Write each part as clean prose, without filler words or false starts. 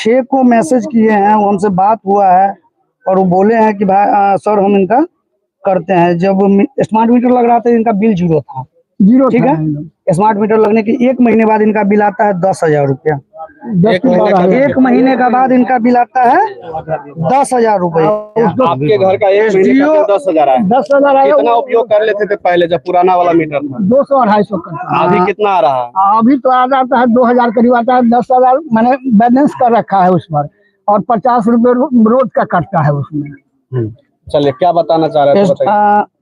6 को मैसेज किए हैं, वो हमसे बात हुआ है और वो बोले हैं कि भाई सर हम इनका करते हैं। जब स्मार्ट मीटर लग रहा था इनका बिल जीरो था, ठीक है। स्मार्ट मीटर लगने के 1 महीने बाद इनका बिल आता है 10,000 रुपया। 1 महीने का बाद इनका बिल आता है 10,000 रुपये। आपके घर का 1 महीने का बिल 10,000 आया। 10,000 आया। कितना उपयोग कर लेते थे पहले जब पुराना वाला मीटर था? 200-250 करता है। अभी कितना आ रहा है? अभी तो आ जाता है 2,000 करीब आता है। 10,000 मैंने बैलेंस कर रखा है उस पर, और 50 रुपये रोज का कटता है उसमें। चलिए, क्या बताना चाह रहे थे?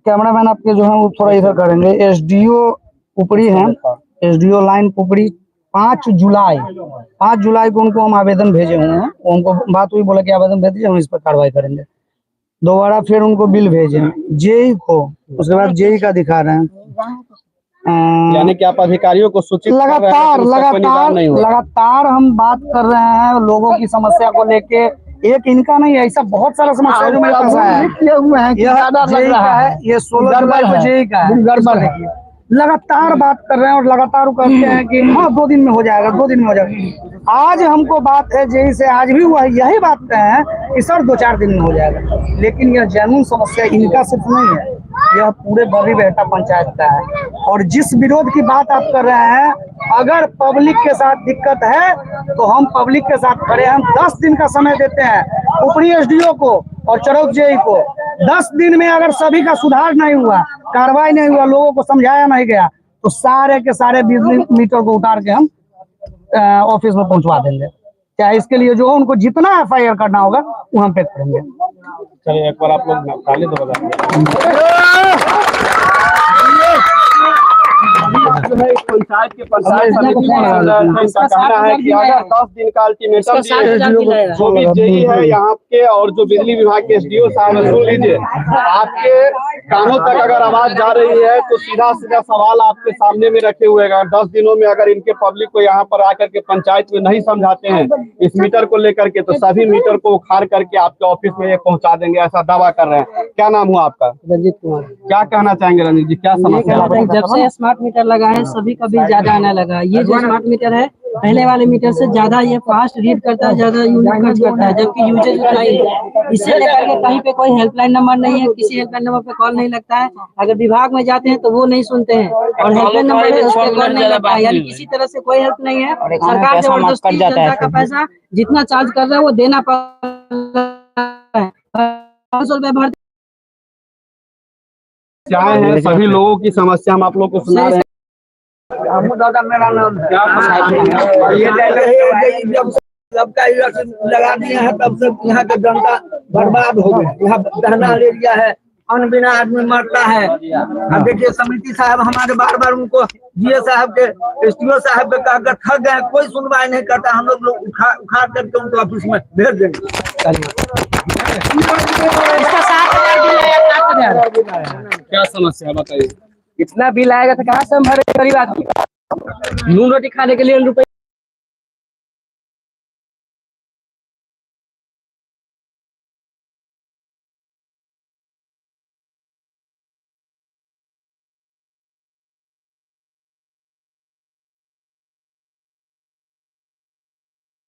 कैमरामैन आपके जो है वो थोड़ा इधर करेंगे। एसडीओ पुपरी है, एसडीओ लाइन पुपरी। 5 जुलाई को उनको हम आवेदन भेजे हुए हैं। उनको बात हुई, बोला कि आवेदन भेज दीजिए, हम इस पर कार्रवाई करेंगे। दोबारा फिर उनको बिल भेजे जेई को, उसके बाद जेई का दिखा रहे हैं। यानी कि आप अधिकारियों को सूचित लगातार हम बात कर रहे हैं लोगों की समस्या को लेके। एक इनका नहीं, ऐसा बहुत सारा समस्या जो मेरे पास है। किए हुए हैं कि ज्यादा लग रहा है, ये 16 जुलाई को जेई का है, गड़बड़ है। लगातार बात कर रहे हैं और लगातार वो कहते हैं कि हाँ 2 दिन में हो जाएगा, 2 दिन में हो जाएगा। आज हमको बात है जेई से, आज भी वह यही बात कहे हैं कि सर 2-4 दिन में हो जाएगा। लेकिन यह जेन्युइन समस्या इनका सिर्फ नहीं है, यह पूरे बर्री बेहटा पंचायत का है। और जिस विरोध की बात आप कर रहे हैं, अगर पब्लिक के साथ दिक्कत है तो हम पब्लिक के साथ खड़े हैं। हम 10 दिन का समय देते हैं ऊपरी एसडीओ को और चरौक जेई को। 10 दिन में अगर सभी का सुधार नहीं हुआ, कार्रवाई नहीं हुआ, लोगों को समझाया नहीं गया, तो सारे के सारे बिजली मीटर को उतार के हम ऑफिस में पहुंचवा देंगे। क्या इसके लिए जो उनको जितना एफआईआर करना होगा वो हम पे करेंगे। चलिए, एक बार आप लोग ताली तो बजा पंचायत के पंचायत समिति का कहना है कि अगर 10 दिन का अल्टीमेटम जो भी जेई है यहाँ के और जो बिजली विभाग के एसडीओ साहब है, सुन लीजिए, आपके कानों तक अगर आवाज जा रही है तो सीधा सीधा सवाल आपके सामने में रखे हुए हैं। 10 दिनों में अगर इनके पब्लिक को यहाँ पर आकर के पंचायत में नहीं समझाते हैं इस मीटर को लेकर के, तो सभी मीटर को उखाड़ करके आपके ऑफिस में ये पहुँचा देंगे, ऐसा दावा कर रहे हैं। क्या नाम हुआ आपका? रंजीत कुमार। क्या कहना चाहेंगे रंजीत जी, क्या समस्या है? जब से स्मार्ट मीटर लगा है सभी का बिल ज्यादा आने लगा। ये जो स्मार्ट मीटर है पहले वाले मीटर से ज्यादा ये फास्ट रीड करता है, ज्यादा यूनिट खर्च करता है, जबकि यूजेज उतना ही है। इससे लेकर के कहीं पे कोई हेल्पलाइन नंबर नहीं है, किसी हेल्पलाइन नंबर पे कॉल नहीं लगता है। अगर विभाग में जाते हैं तो वो नहीं सुनते हैं, और हेल्पलाइन नंबर है उस पर कॉल नहीं लगता है। यानी किसी तरह से कोई हेल्प नहीं है। सरकार जबरदस्ती जनता का पैसा जितना चार्ज कर रहा है वो देना पड़ता है। 500 रुपए भरते हैं। सभी लोगों की समस्या हम आप लोग को सुना रहे हैं। दादा मेरा नाम सबका लगा दिए हैं, तब से यहाँ का जनता बर्बाद हो गया। यहाँ दहना एरिया है, अन्न बिना आदमी मरता है। अब देखिए समिति साहब हमारे बार बार उनको जीए साहब के, एसडीओ साहब के कहकर थक गए, कोई सुनवाई नहीं करता। हम लोग उखाड़ करके उनको ऑफिस में भेज देंगे। क्या समस्या है बताइए? इतना बिल आएगा तो कहाँ से हम भरे गरीब आदमी? नून रोटी खाने के लिए रुपए